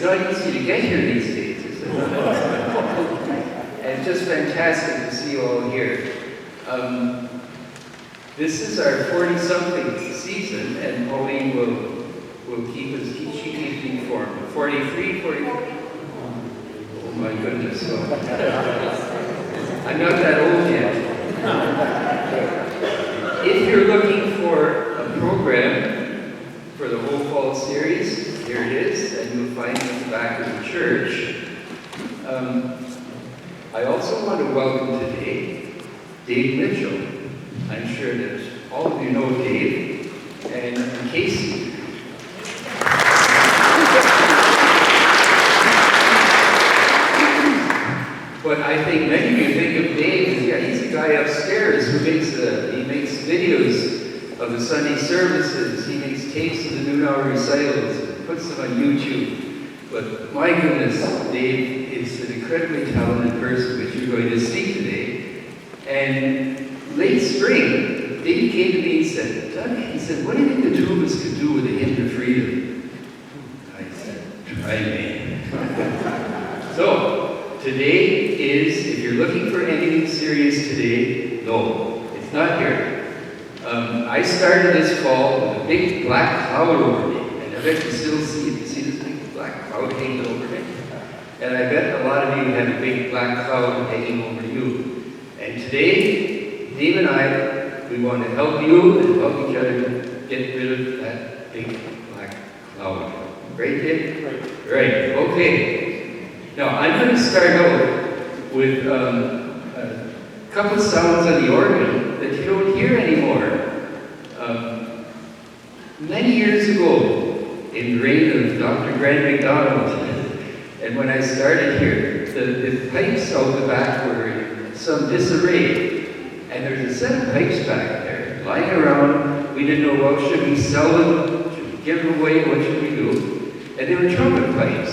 not easy to get here these days, is it? And it's just fantastic to see you all here. This is our 40-something season, and Pauline will keep us, she keeps me informed. 43, 44? Oh my goodness. I'm not that old yet. If you're looking for a program for the whole fall series, here it is, and you'll find it at the back of the church. I also want to welcome today Dave Mitchell. I'm sure that all of you know Dave, and Casey. But I think many of you think of Dave as, he's the guy upstairs who makes videos of the Sunday services. He makes tapes of the noon hour recitals and puts them on YouTube. But my goodness, Dave is an incredibly talented person, which you're going to see today. And late spring, Dave came to me and said, Doug, he said, what do you think the two of us could do with the hymn to freedom? I said, try me. So, today is, if you're looking for anything serious today, no, it's not here. I started this fall with a big black cloud over me, and I bet you still see it. You see this big black cloud hanging over me? And I bet a lot of you have a big black cloud hanging over you. And today, Dave and I, we want to help you and help each other to get rid of that big black cloud. Right, Dave? Right. Okay. Now, I'm going to start out with a couple of sounds on the organ that you don't hear anymore. Many years ago, in the reign of Dr. Grant MacDonald, and when I started here, the pipes out the back were in some disarray. And there's a set of pipes back there, lying around. We didn't know, well, should we sell them? Should we give them away? What should we do? And they were trumpet pipes.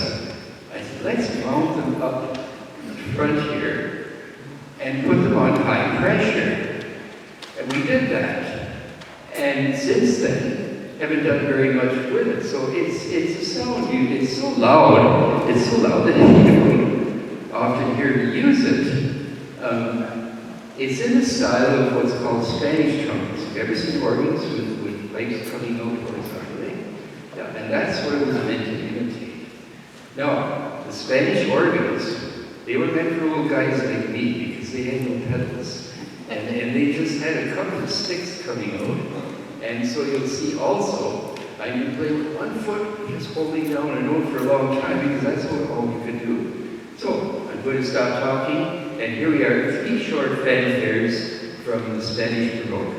I said, let's mount them up in front here and put them on high pressure. And we did that. And since then, haven't done very much with it. So it's a sound, it's so loud that you don't often hear me use it. It's in the style of what's called Spanish trumpets. Have you ever seen organs with pipes coming out horizontally? Yeah, and that's what it was meant to imitate. Now, the Spanish organs, they were meant for old guys like me because they had no pedals. And they just had a couple of sticks coming out. And so you'll see also, I can play with one foot, just holding down a note for a long time because that's all you could do. So, I'm going to stop talking, and here we are, 3 short fanfares from the Spanish Baroque.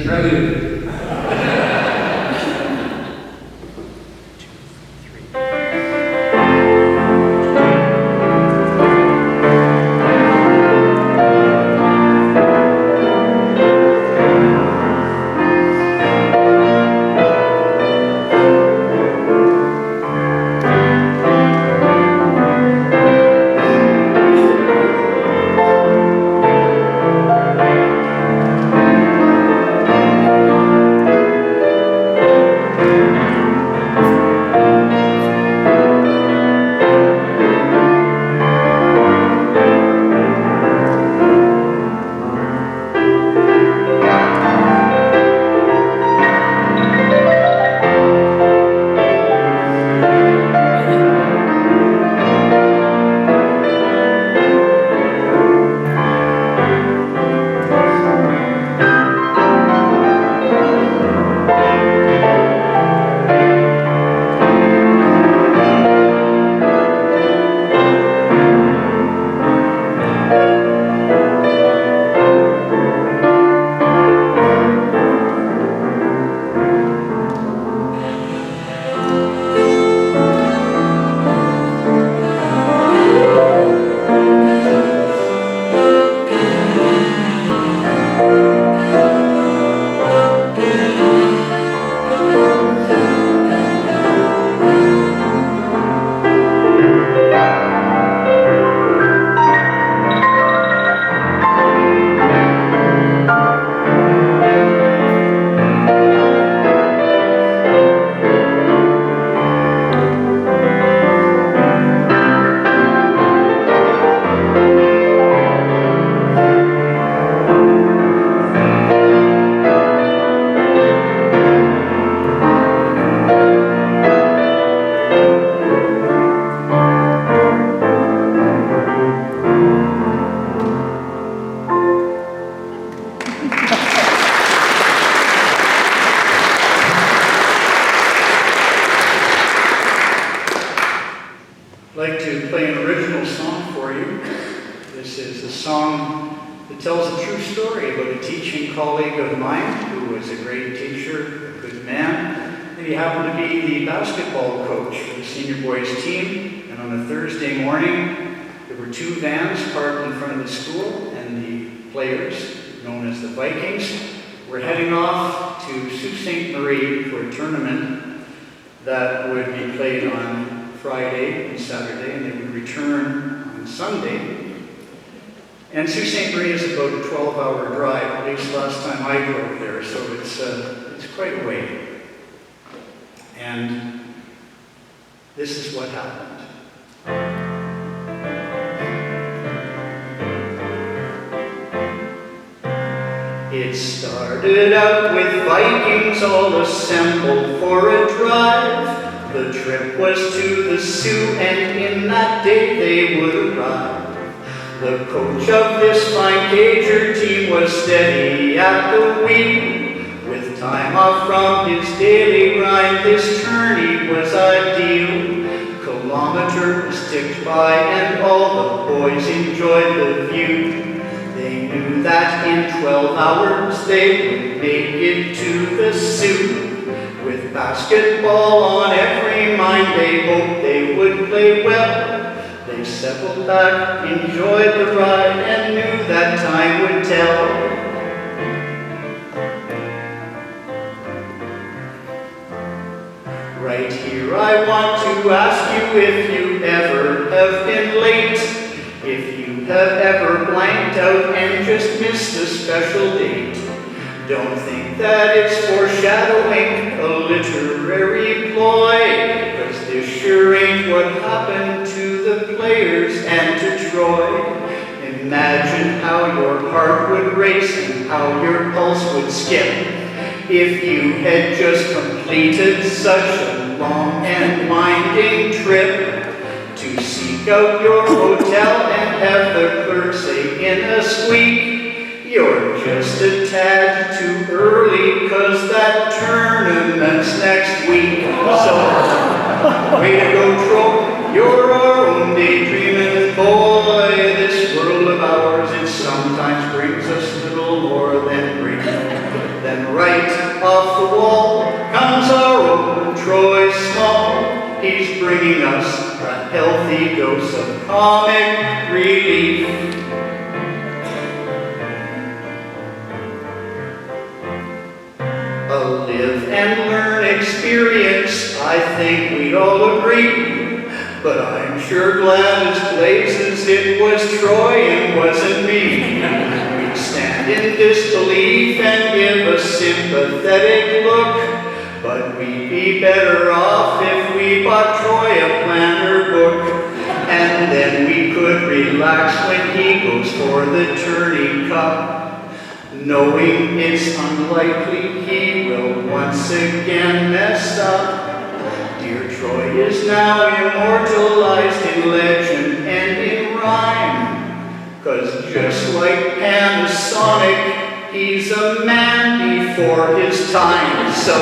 prelude. I'd like to play an original song for you. This is a song that tells a true story about a teaching colleague of mine who was a great teacher, a good man, and he happened to be the basketball coach for the senior boys team. And on a Thursday morning, there were two vans parked in front of the school, and the players, known as the Vikings, were heading off to Sault Ste. Marie for a tournament that would be played on Friday and Saturday, and they would return on Sunday. And Sault Ste. Marie is about a 12-hour drive, at least last time I drove there, so it's quite a way. And this is what happened. It started out with Vikings all assembled for a drive. The trip was to the Sioux, and in that day they would arrive. The coach of this fine Gager team was steady at the wheel. With time off from his daily grind, this tourney was ideal. Kilometers ticked by, and all the boys enjoyed the view. They knew that in 12 hours they would make it to the Sioux. With basketball on every mind, they hoped they would play well. They settled back, enjoyed the ride, and knew that time would tell. Right here I want to ask you if you ever have been late, if you have ever blanked out and just missed a special date. Don't think that it's foreshadowing a literary ploy, 'cause this sure ain't what happened to the players and to Troy. Imagine how your heart would race and how your pulse would skip if you had just completed such a long and winding trip. To seek out your hotel and have the clerk say in a squeak, "You're just a tad too early, 'cause that tournament's next week." So, way to go, Troy. You're our own daydreaming boy. This world of ours, it sometimes brings us little more than grief. Then right he's bringing us a healthy dose of comic relief. A live and learn experience, I think we'd all agree. But I'm sure glad as blazes it was Troy and wasn't me. We'd stand in disbelief and give a sympathetic look. But we'd be better off if we bought Troy a planner book. And then we could relax when he goes for the tourney cup, knowing it's unlikely he will once again mess up. Dear Troy is now immortalized in legend and in rhyme, 'cause just like Panasonic, he's a man before his time. So,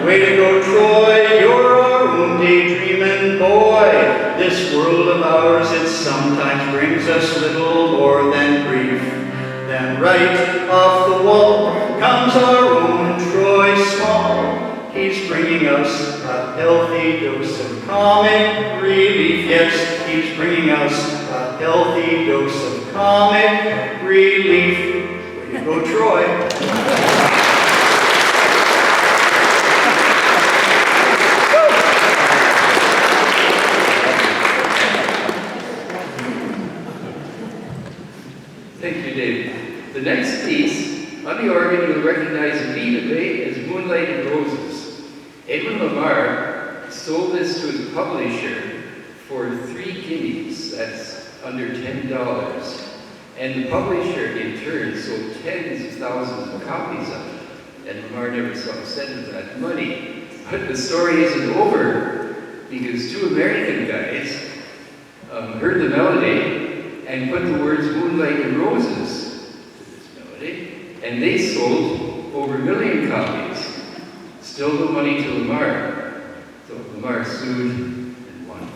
way to go, Troy, you're our own daydreaming boy. This world of ours, it sometimes brings us little more than grief. Then right off the wall comes our own Troy Small. He's bringing us a healthy dose of comic relief. Yes, he's bringing us a healthy dose of comic relief. Way to go, Troy. Thank you, David. The next piece, on the organ, you'll recognize immediately as Moonlight and Roses. Edwin Lamar sold this to his publisher for 3 guineas, that's under $10. And the publisher, in turn, sold tens of thousands of copies of it. And Lamar never saw a cent of that money. But the story isn't over, because 2 American guys heard the melody and put the words Moonlight and Roses to this melody, and they sold over 1 million copies. Still no money to Lamar. So Lamar sued and won.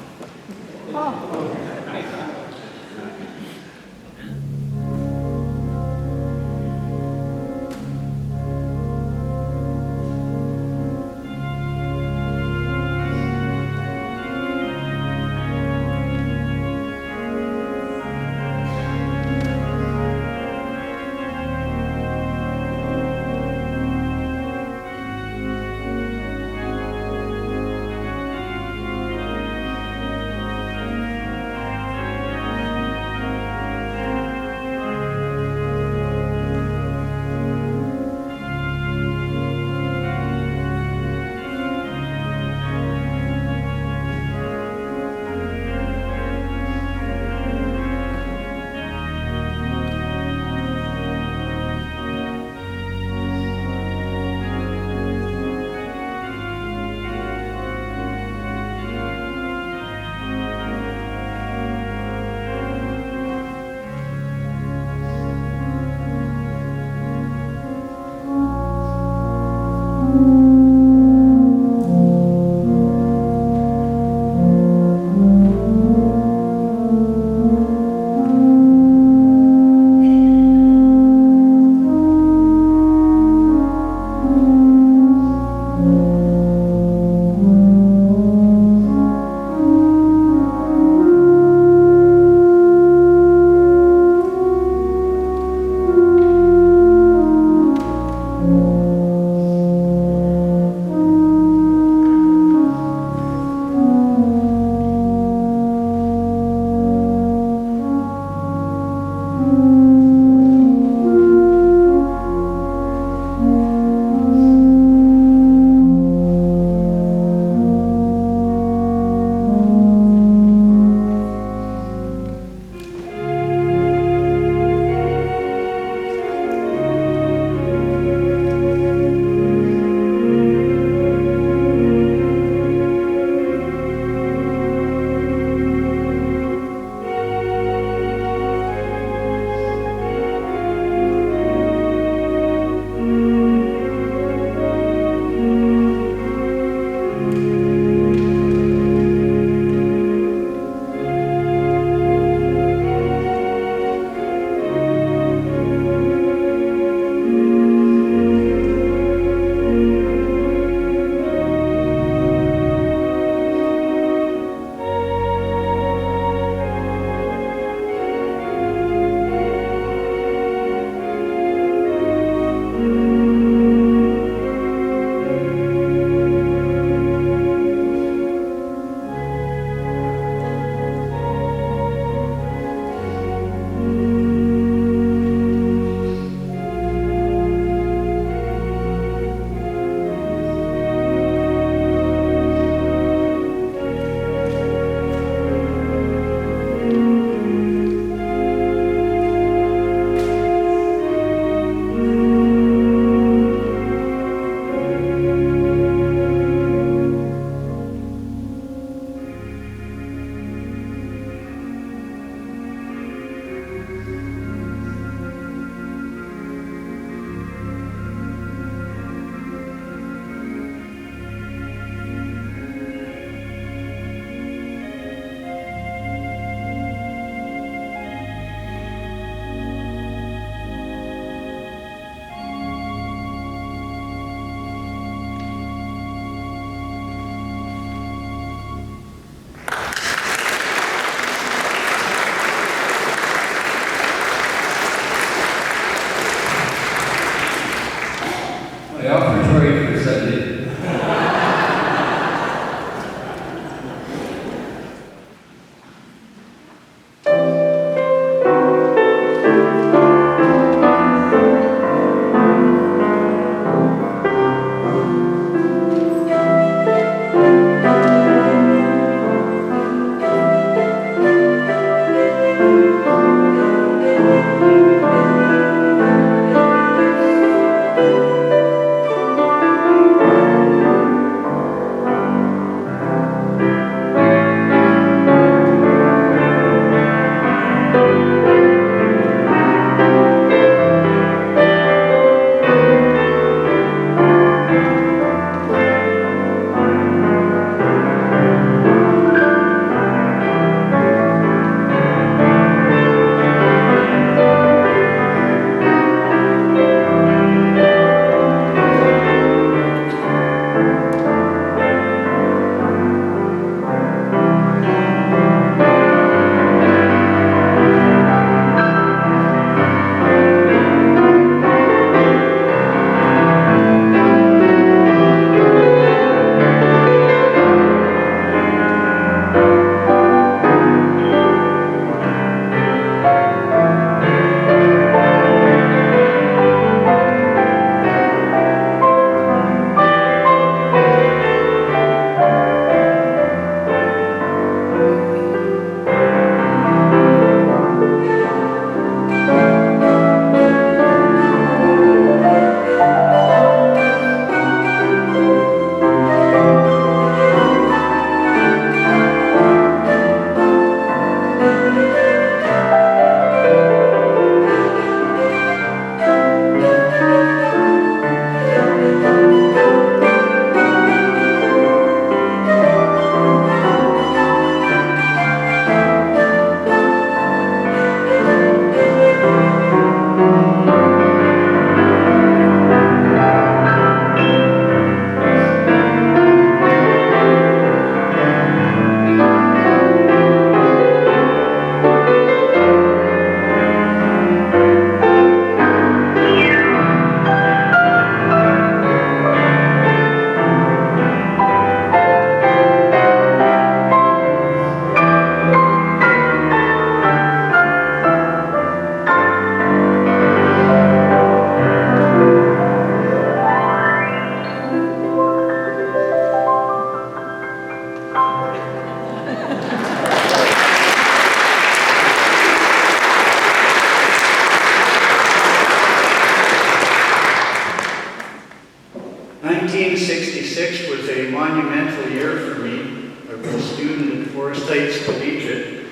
Forest Heights Collegiate.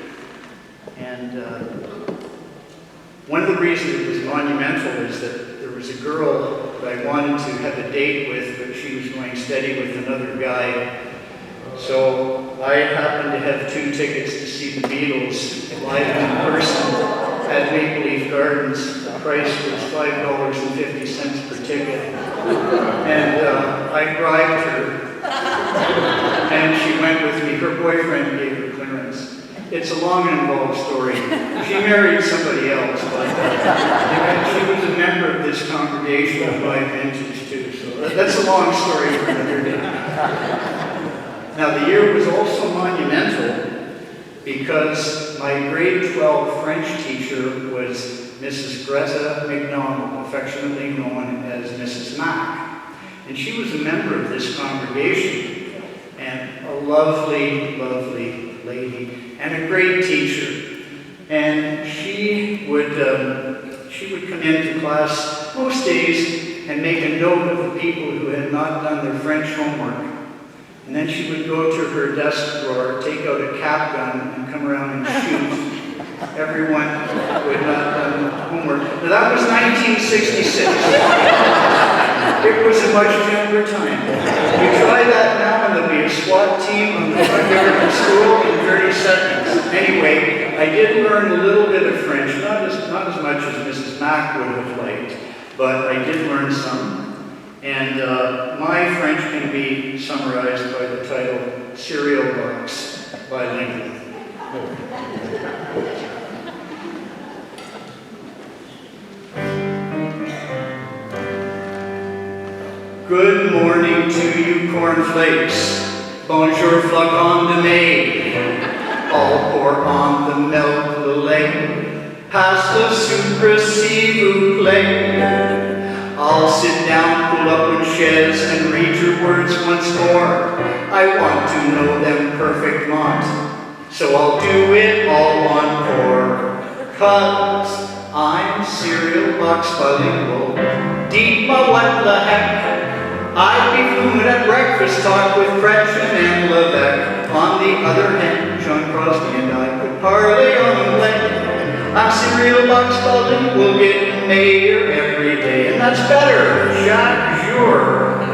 And one of the reasons it was monumental is that there was a girl that I wanted to have a date with, but she was going steady with another guy. So I happened to have 2 tickets to see the Beatles live in person at Maple Leaf Gardens. The price was $5.50 per ticket. And I bribed her, and she went with me. Her boyfriend gave her clearance. It's a long and involved story. She married somebody else, but she was a member of this congregation of my vintage too. So that's a long story for another day. Now the year was also monumental because my grade 12 French teacher was Mrs. Greta McDonald, affectionately known as Mrs. Mack. And she was a member of this congregation, and a lovely, lovely lady, and a great teacher. And she would come into class most days and make a note of the people who had not done their French homework. And then she would go to her desk drawer, take out a cap gun, and come around and shoot everyone who had not done homework. Now that was 1966. It was a much gentler time. You try that now and there'll be a SWAT team on the front yard of the school in 30 seconds. Anyway, I did learn a little bit of French, not as much as Mrs. Mack would have liked, but I did learn some. And my French can be summarized by the title Cereal Box Bilingual. Good morning to you cornflakes. Bonjour flocon de mai. All pour on the milk le lait. Pass le sucre s'il vous plaît. I'll sit down, pull up one chaise, and read your words once more. I want to know them perfectly, so I'll do it all encore. 'Cause I'm cereal box bilingual. Dites-moi what the heck. I'd be fluent at breakfast talk with Gretchen and Levesque. On the other hand, John Crosby and I could parley anglais. I'm cereal box bilingual, getting mayor every day, and that's better, chaque jour.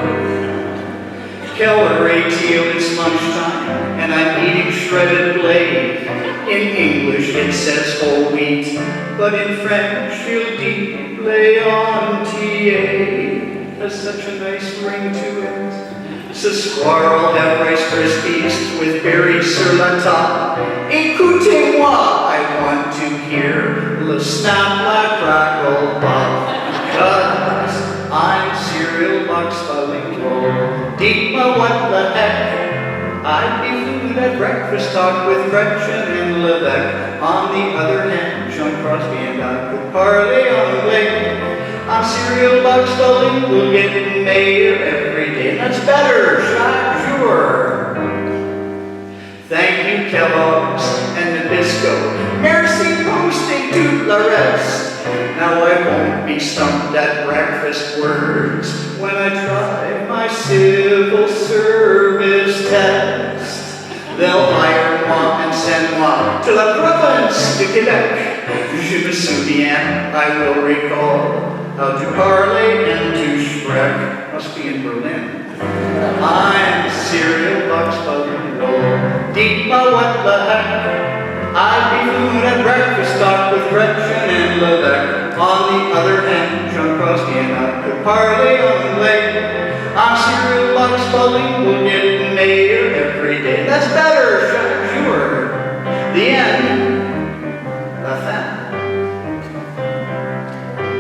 Keller Rayteal, it's lunchtime, and I'm eating shredded blade. In English it says whole wheat, but in French il dit blé entier. Has such a nice ring to it. Ce soir I'll have Rice Krispies with berries sur la top. Écoutez-moi, I want to hear le snap, la crackle, pop. 'Cause I'm cereal box bilingual. Dites-moi what the heck. I'd be fluent at breakfast talk with Gretchen and Levesque. On the other hand, Sean Crosby and I could parley anglais. I'm cereal box bilingual, getting mayor every day. And that's better, chaque jour. Thank you, Kellogg's and Nabisco. Merci posting to the rest. Now I won't be stumped at breakfast words when I try my civil service test. They'll hire moi and send moi to la province de Quebec. Je me souviens, I will recall, how to parley and to spreck. Must be in Berlin. I'm cereal box bilingual. Dites-moi what the heck. I'd be fluent at breakfast talk with Gretchen and Levesque. On the other hand, John Crosby and I could parley anglais. I'm cereal box bilingual, getting mayor every day. That's better, chaque jour. The end. La fin.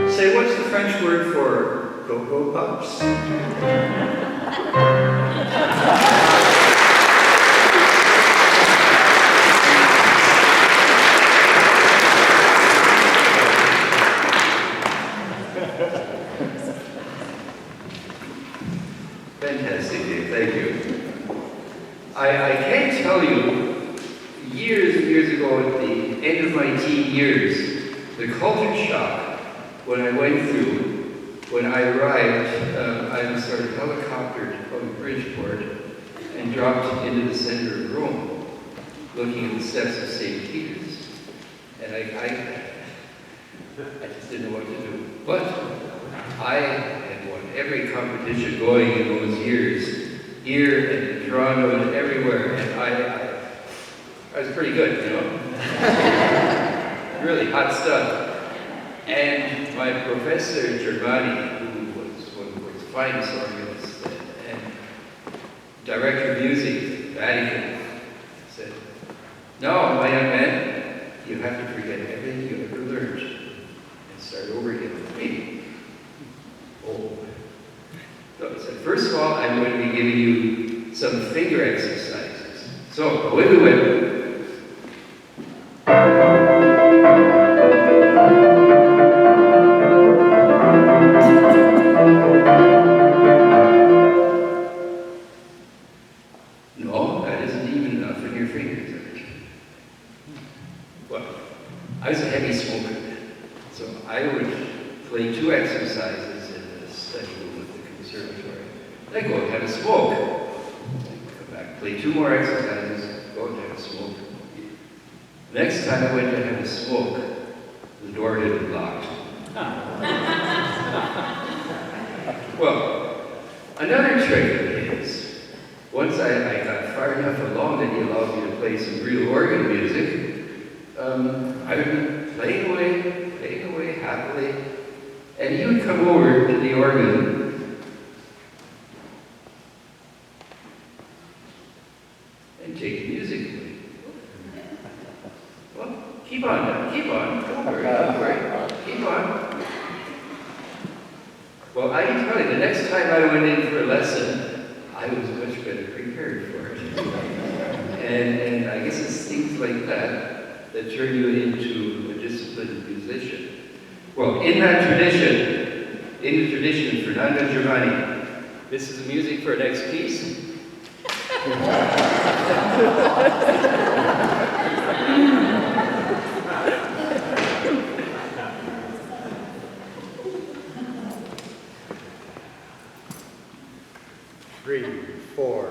Say, what's the French word for Cocoa Puffs? Fantastic, Dave. Thank you. I can't tell you, years and years ago at the end of my teen years, the culture shock when I went through, when I arrived, I was sort of helicoptered from Bridgeport and dropped into the center of Rome. looking at the steps of St. Peter's. And I just didn't know what to do. But I had won every competition going in those years, here and in Toronto and everywhere, and I was pretty good, you know. Really hot stuff. And my professor, Germani, who was one of the world's finest organists and director of music at Vatican, said, "No, my young man, you have to forget everything you ever learned and start over again with me." Oh. So I said, "First of all, I'm going to be giving you some finger exercises." So away we went. No, that isn't even enough in your fingers. Well, I was a heavy smoker, so I would play 2 exercises in the study room at the conservatory. Then go and have a smoke. Then come back, play 2 more exercises, go and have a smoke. Next time I went to have a smoke, the door had been locked. Well, another trick of his, once I got far enough along that he allowed me to play some real organ music, I would be playing away happily, and he would come over to the organ and take the music away. Well, keep on now, keep on, don't worry, keep on. Well, I can tell you, the next time I went in for a lesson, I was much better prepared for it. And I guess it's things like that that turn you into a disciplined musician. Well, in the tradition of Fernando Germani, this is the music for our next piece. 3, 4.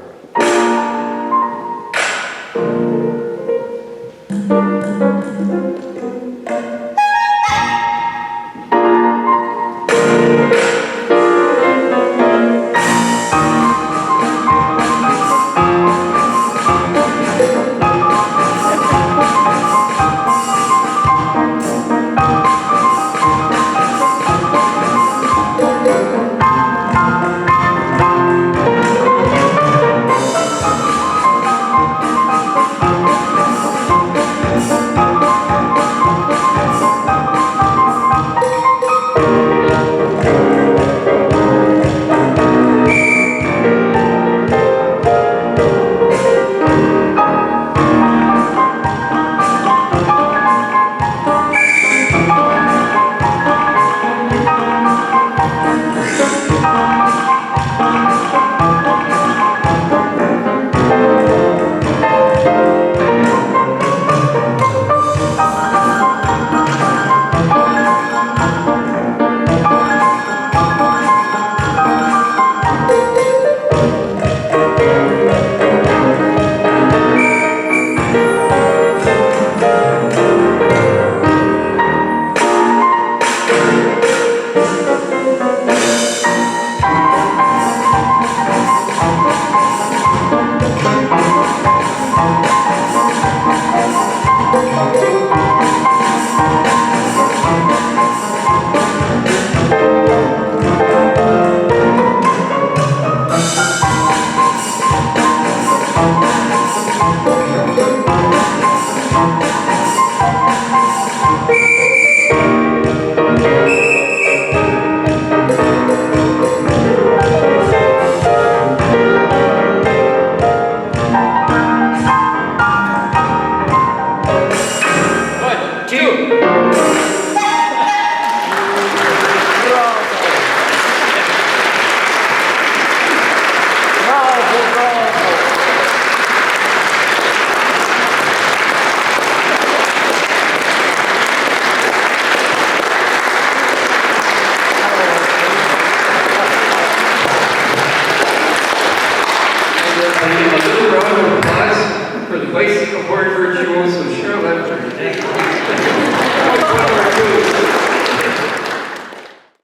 bicycle horn virtuoso, Cheryl Leffler.